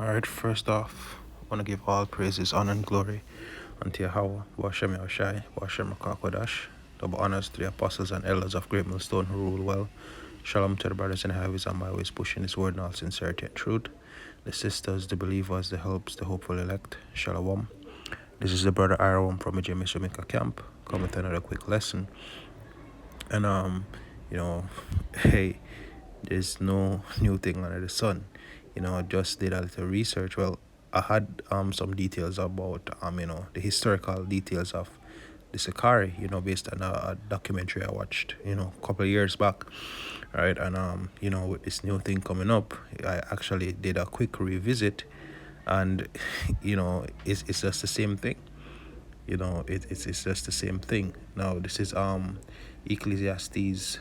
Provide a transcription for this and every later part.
Alright, first off, I want to give all praises, honor, and glory unto Yahweh, Washem Yahushai, Washem Rakakwadash. Double honors to the apostles and elders of Great Millstone who rule well. Shalom to the brothers and highways and byways pushing this word in all sincerity and truth. The sisters, the believers, the helps, the hopeful elect. Shalom. This is the brother Aaron from the James Jamaica camp. Come with another quick lesson. And hey, there's no new thing under the sun. I just did a little research. Well, I had some details about the historical details of the Sicarii, based on a documentary I watched, a couple of years back. Right, and with this new thing coming up, I actually did a quick revisit, and it's just the same thing. It's just the same thing. Now this is Ecclesiastes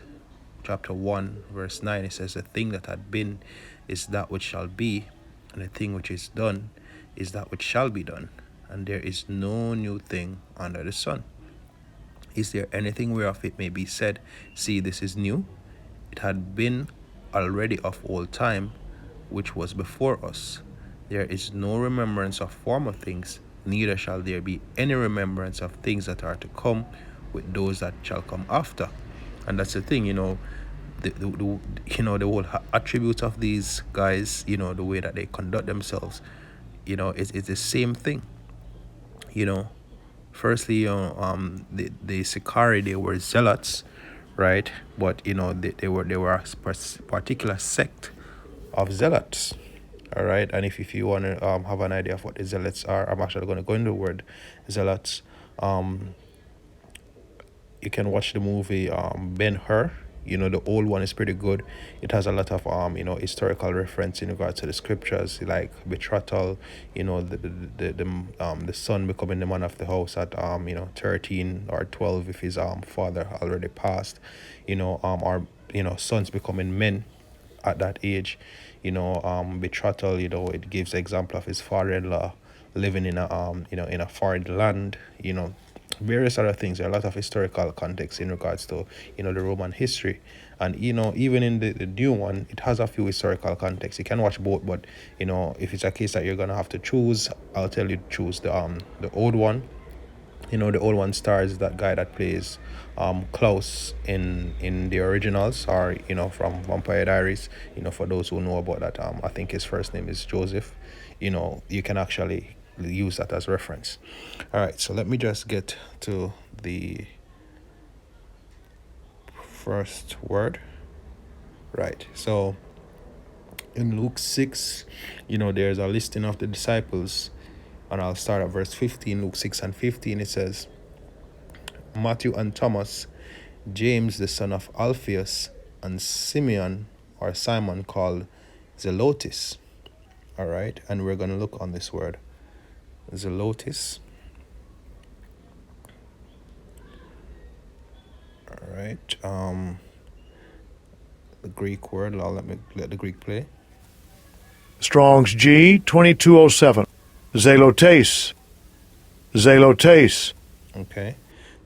chapter 1 verse 9. It says, the thing that had been is that which shall be, and the thing which is done is that which shall be done, and there is no new thing under the sun. Is there anything whereof it may be said, see, this is new? It had been already of old time, which was before us. There is no remembrance of former things, neither shall there be any remembrance of things that are to come with those that shall come after. And that's the thing, the whole attributes of these guys, the way that they conduct themselves, it's the same thing. Firstly, the Sicarii, they were zealots, right? But they were a particular sect of zealots. All right, and if you want to have an idea of what the zealots are, I'm actually going to go into the word zealots. You can watch the movie Ben-Hur. The old one is pretty good. It has a lot of historical reference in regards to the scriptures, like betrothal, the son becoming the man of the house at 13 or 12 if his father already passed, or sons becoming men at that age. Betrothal, it gives example of his father-in-law living in a foreign land, various other things. There are a lot of historical context in regards to the Roman history, and even in the new one, it has a few historical context. You can watch both, but if it's a case that you're gonna have to choose, I'll tell you to choose the old one. The old one stars that guy that plays Klaus in the originals, or from Vampire Diaries. For those who know about that, I think his first name is Joseph. You can actually use that as reference. All right, so let me just get to the first word. Right, so in Luke 6, there's a listing of the disciples, and I'll start at verse 15. Luke 6 and 15, it says, Matthew and Thomas, James the son of Alphaeus, and Simeon or Simon called Zelotes. All right, and we're going to look on this word Zelotes. All right, the Greek word, let the Greek play. Strong's G 2207. Zelotes. Zelotes. Okay.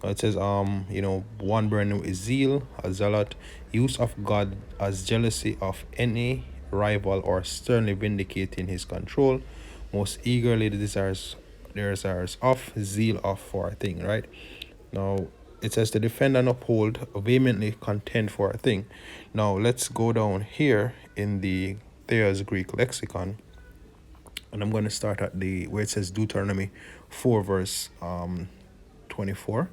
It says, one burning with zeal, a zealot, use of God as jealousy of any rival or sternly vindicating his control, most eagerly the desires of, zeal of for a thing, right? Now, it says to defend and uphold, vehemently contend for a thing. Now, let's go down here in the Thayer's Greek lexicon, and I'm going to start at where it says Deuteronomy 4 verse 24.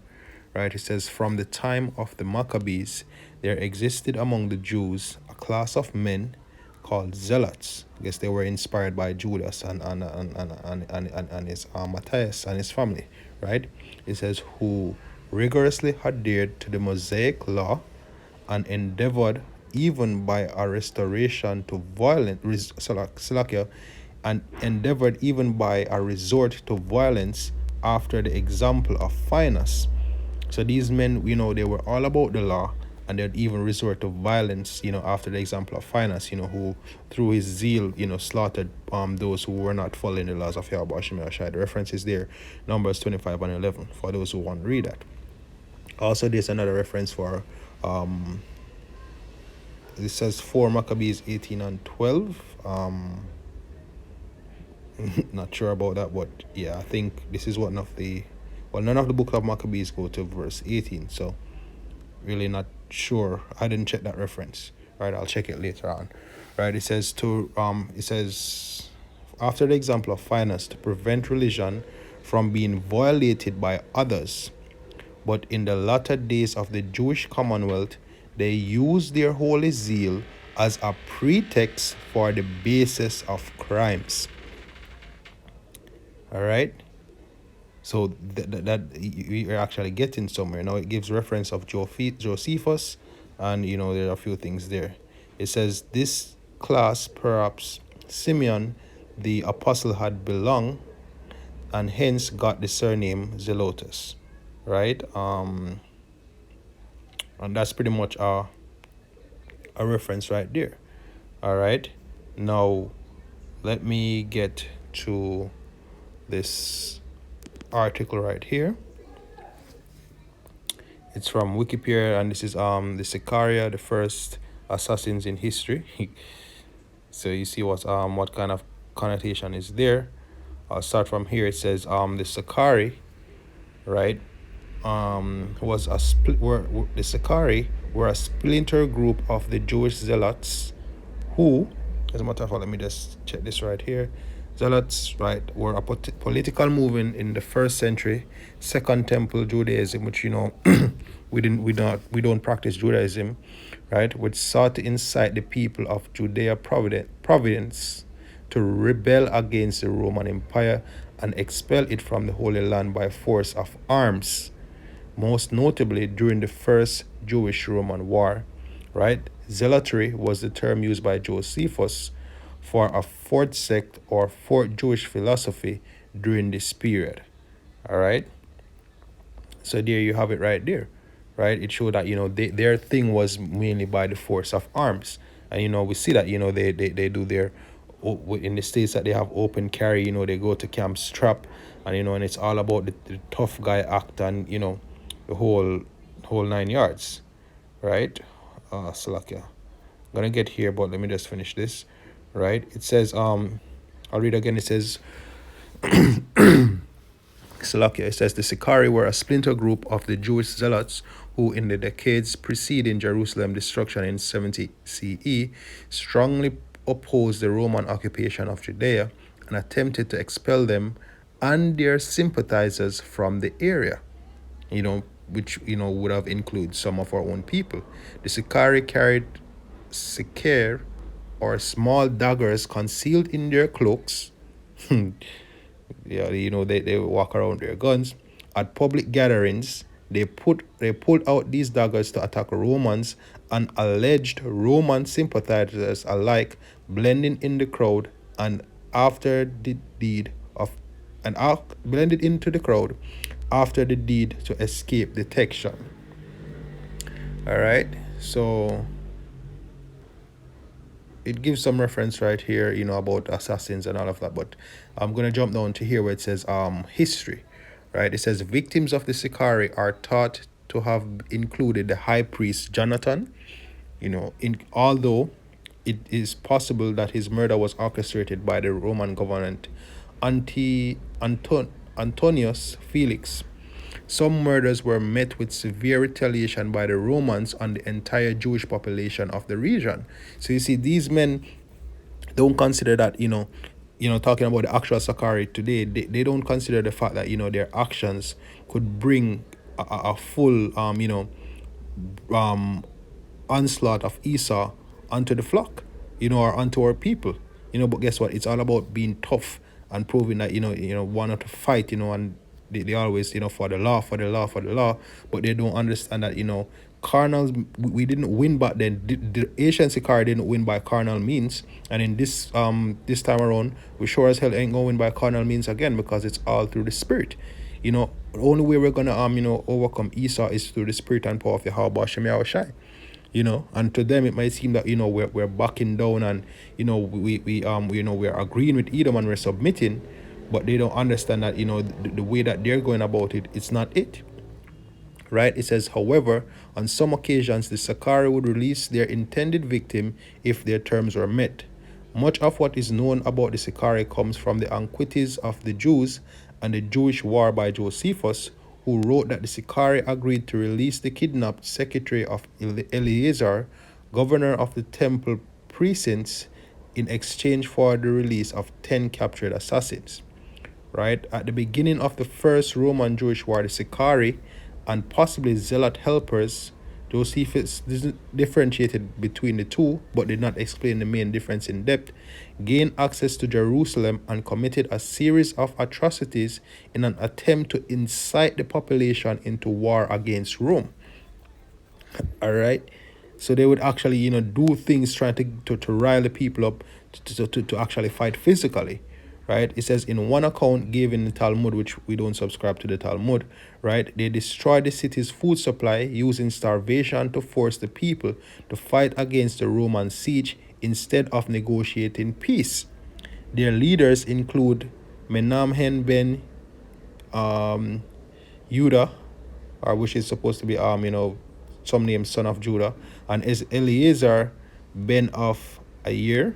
Right, it says, from the time of the Maccabees, there existed among the Jews a class of men called zealots. I guess they were inspired by Judas and his Matthias and his family. Right, it says, who rigorously adhered to the Mosaic law and endeavored even by a restoration to violence, and endeavored even by a resort to violence after the example of Phinehas. So these men, they were all about the law, and they'd even resort to violence, after the example of Phinehas, who through his zeal, slaughtered those who were not following the laws of Yahweh Hashem Yahushua. The reference is there, Numbers 25 and 11, for those who want to read that. Also, there's another reference for, it says 4 Maccabees 18 and 12. Not sure about that, but yeah, I think this is one of the, well, none of the book of Maccabees go to verse 18, so really not sure. I didn't check that reference. Right, I'll check it later on. Right, it says after the example of finance to prevent religion from being violated by others, but in the latter days of the Jewish Commonwealth, they used their holy zeal as a pretext for the basis of crimes. All right. So that you're actually getting somewhere. Now it gives reference of Josephus, and there are a few things there. It says this class, perhaps Simeon, the apostle, had belonged, and hence got the surname Zelotes, right? And that's pretty much a reference right there. All right. Now let me get to this article right here. It's from Wikipedia, and this is the Sicarii, the first assassins in history. So you see what kind of connotation is there. I'll start from here. It says the Sicarii, right, was a the Sicarii were a splinter group of the Jewish zealots who, as a matter of fact, let me just check this right here. Zealots, right, were a political movement in the first century, Second Temple Judaism, which we don't practice Judaism, right, which sought to incite the people of Judea province to rebel against the Roman Empire and expel it from the Holy Land by force of arms, most notably during the First Jewish-Roman War, right? Zealotry was the term used by Josephus for a fourth sect or fourth Jewish philosophy during this period, all right? So there you have it right there, right? It showed that, their thing was mainly by the force of arms. And, we see that, they do their, in the states that they have open carry, they go to Camp Strap, and, and it's all about the tough guy act, and, the whole 9 yards, right? Slakia. I'm gonna get here, but let me just finish this, right? It says, I'll read again. It says, Salakia, it says the Sicarii were a splinter group of the Jewish zealots who, in the decades preceding Jerusalem destruction in 70 CE, strongly opposed the Roman occupation of Judea and attempted to expel them and their sympathizers from the area, which would have included some of our own people. The Sicarii carried sikir, or small daggers concealed in their cloaks. Yeah, they walk around with their guns. At public gatherings, they pulled out these daggers to attack Romans and alleged Roman sympathizers alike, blending in the crowd and after the deed of and out blended into the crowd after the deed to escape detection. All right, so it gives some reference right here, about assassins and all of that. But I'm gonna jump down to here where it says history, right? It says victims of the Sicarii are thought to have included the high priest Jonathan. In although it is possible that his murder was orchestrated by the Roman government Antonius Felix. Some murders were met with severe retaliation by the Romans on the entire Jewish population of the region. So you see, these men don't consider that, talking about the actual Sakari today, they don't consider the fact that, their actions could bring a full, um, onslaught of Esau onto the flock, or onto our people. But guess what? It's all about being tough and proving that, want to fight, and they always, for the law, for the law, for the law, but they don't understand that, carnal, we didn't win back then. The ancient Sicarii didn't win by carnal means, and in this time around, we sure as hell ain't going to win by carnal means again, because it's all through the spirit. The only way we're gonna overcome Esau is through the spirit and power of Yahweh Shem Yahushai. And to them it might seem that, we're backing down, and we're agreeing with Edom and we're submitting, but they don't understand that, the way that they're going about it, it's not it, right? It says, however, on some occasions the Sicarii would release their intended victim if their terms were met, Much of what is known about the Sicarii comes from the Antiquities of the Jews and the Jewish War by Josephus, who wrote that the Sicarii agreed to release the kidnapped secretary of Eleazar, governor of the temple precincts, in exchange for the release of 10 captured assassins. Right at the beginning of the first Roman Jewish war, the Sicarii and possibly zealot helpers, Josephus differentiated between the two but did not explain the main difference in depth, gained access to Jerusalem and committed a series of atrocities in an attempt to incite the population into war against Rome. All right. So they would actually, do things trying to rile the people up to actually fight physically, right? It says in one account given in the Talmud, which we don't subscribe to the Talmud, right? They destroyed the city's food supply using starvation to force the people to fight against the Roman siege instead of negotiating peace. Their leaders include Menamhen ben Judah, or which is supposed to be some name son of Judah, and is Eleazar ben of Ayer,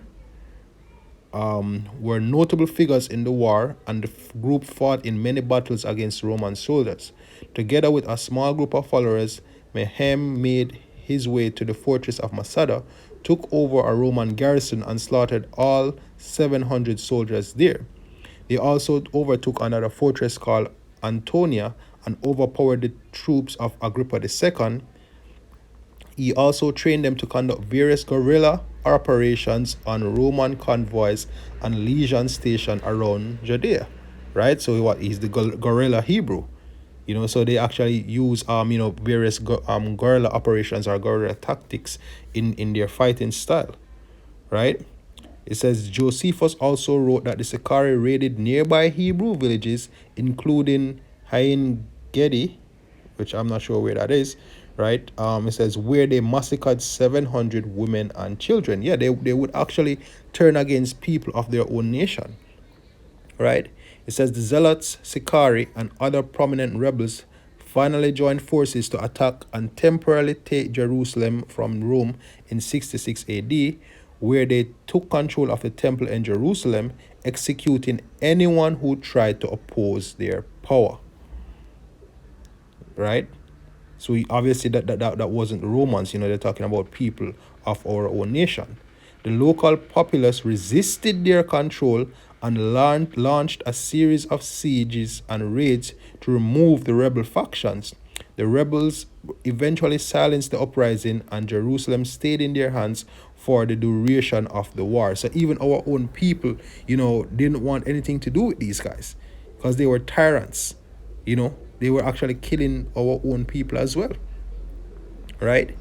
were notable figures in the war, and the group fought in many battles against Roman soldiers. Together with a small group of followers, Mehem made his way to the fortress of Masada, took over a Roman garrison, and slaughtered all 700 soldiers there. They also overtook another fortress called Antonia and overpowered the troops of Agrippa II. He also trained them to conduct various guerrilla operations on Roman convoys and legion stations around Judea, right? So he's the guerrilla Hebrew, so they actually use various guerrilla operations or guerrilla tactics in their fighting style, right? It says Josephus also wrote that the Sicarii raided nearby Hebrew villages, including Hain Gedi, which I'm not sure where that is, right? It says where they massacred 700 women and children. Yeah, they would actually turn against people of their own nation, right? It says the Zealots, Sicarii, and other prominent rebels finally joined forces to attack and temporarily take Jerusalem from Rome in 66 AD, where they took control of the temple in Jerusalem, executing anyone who tried to oppose their power, right? So obviously that wasn't the Romans, they're talking about people of our own nation. The local populace resisted their control and launched a series of sieges and raids to remove the rebel factions. The rebels eventually silenced the uprising, and Jerusalem stayed in their hands for the duration of the war. So even our own people, didn't want anything to do with these guys because they were tyrants. They were actually killing our own people as well, right?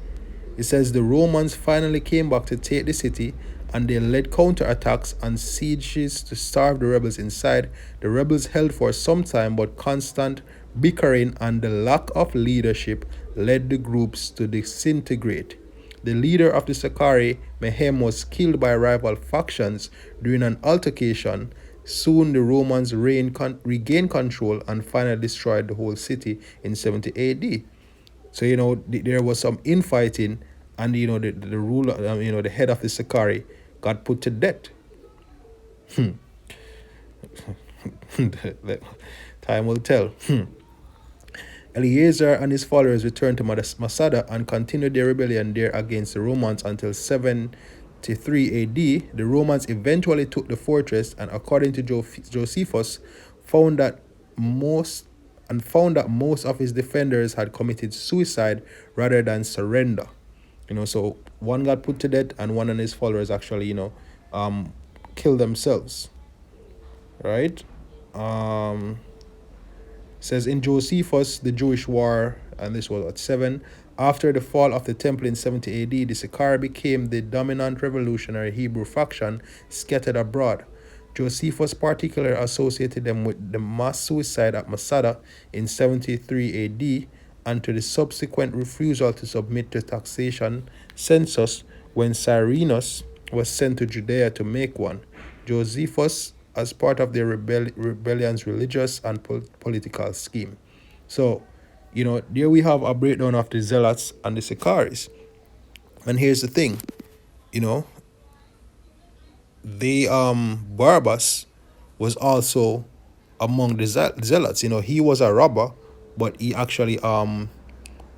It says the Romans finally came back to take the city, and they led counterattacks and sieges to starve the rebels inside. The rebels held for some time, but constant bickering and the lack of leadership led the groups to disintegrate. The leader of the Sicarii, Mehem, was killed by rival factions during an altercation. Soon the Romans regained control and finally destroyed the whole city in 70 AD. So there was some infighting, and the ruler, the head of the Sicarii, got put to death. Time will tell. Eleazar and his followers returned to Masada and continued their rebellion there against the Romans until 73 AD. The Romans eventually took the fortress, and according to Josephus, found that most most of his defenders had committed suicide rather than surrender. So one got put to death, and one of his followers actually, killed themselves. Right? Says in Josephus, the Jewish War, and this was at 7. After the fall of the temple in 70 AD, the Sicarii became the dominant revolutionary Hebrew faction scattered abroad. Josephus particularly associated them with the mass suicide at Masada in 73 AD and to the subsequent refusal to submit to taxation census when Cyrenius was sent to Judea to make one. Josephus as part of their rebellion's religious and political scheme. So, there we have a breakdown of the Zealots and the Sicaries. And here's the thing, you know, they Barabbas was also among the zealots. You know, he was a robber, but he actually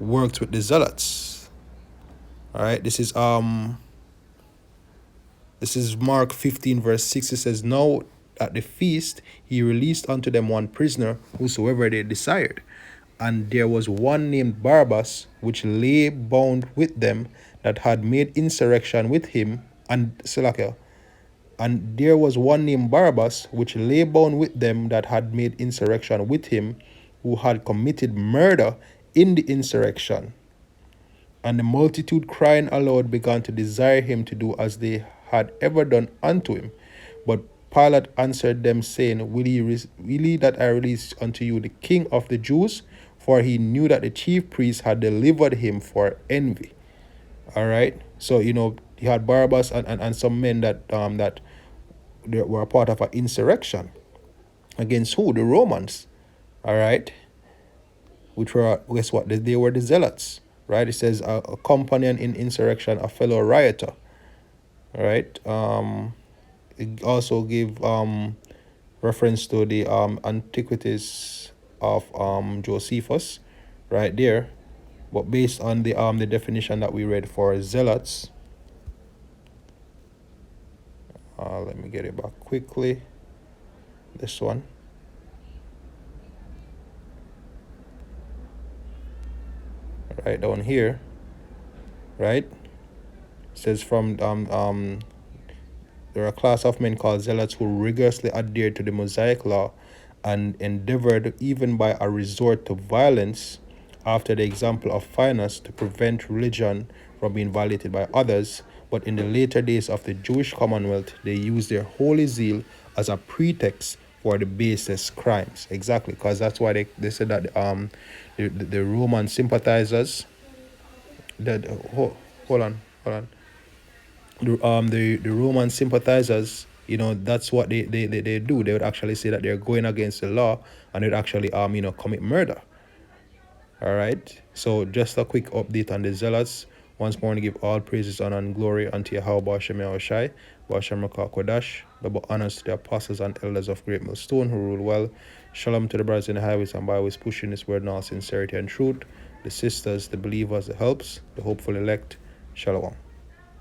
worked with the zealots. All right, this is Mark 15 verse 6. It says, "Now at the feast he released unto them one prisoner, whosoever they desired. And there was one named Barabbas, which lay bound with them that had made insurrection with him." And Salakia, and there was one named Barabbas, which lay bound with them that had made insurrection with him, who had committed murder in the insurrection. And the multitude crying aloud began to desire him to do as they had ever done unto him. But Pilate answered them, saying, will ye that I release unto you the King of the Jews? For he knew that the chief priests had delivered him for envy. All right. So, you know, he had Barabbas and some men that they were a part of an insurrection against who? The Romans. All right. Which were, guess what? They were the zealots. Right. It says a companion in insurrection, a fellow rioter. All right. It also give reference to the antiquities of Josephus, right there. But based on the definition that we read for zealots, let me get it back quickly. This one. Right down here. Right. It says from there are a class of men called zealots who rigorously adhered to the Mosaic law and endeavored, even by a resort to violence, after the example of Finus, to prevent religion from being violated by others. But in the later days of the Jewish Commonwealth, they used their holy zeal as a pretext for the basest crimes. Exactly, because that's why they said that the Roman sympathizers, that hold on, the Roman sympathizers, you know, that's what they do. They would actually say that they're going against the law, and they'd actually commit murder. All right. So just a quick update on the zealots. Once more, to give all praises, honor, and glory unto Yahweh Shem Yahushai, Bashem Kodash, double honors to the apostles and elders of Great Millstone who rule well. Shalom to the brothers in the highways and byways pushing this word in all sincerity and truth. The sisters, the believers, the helps, the hopeful elect. Shalom.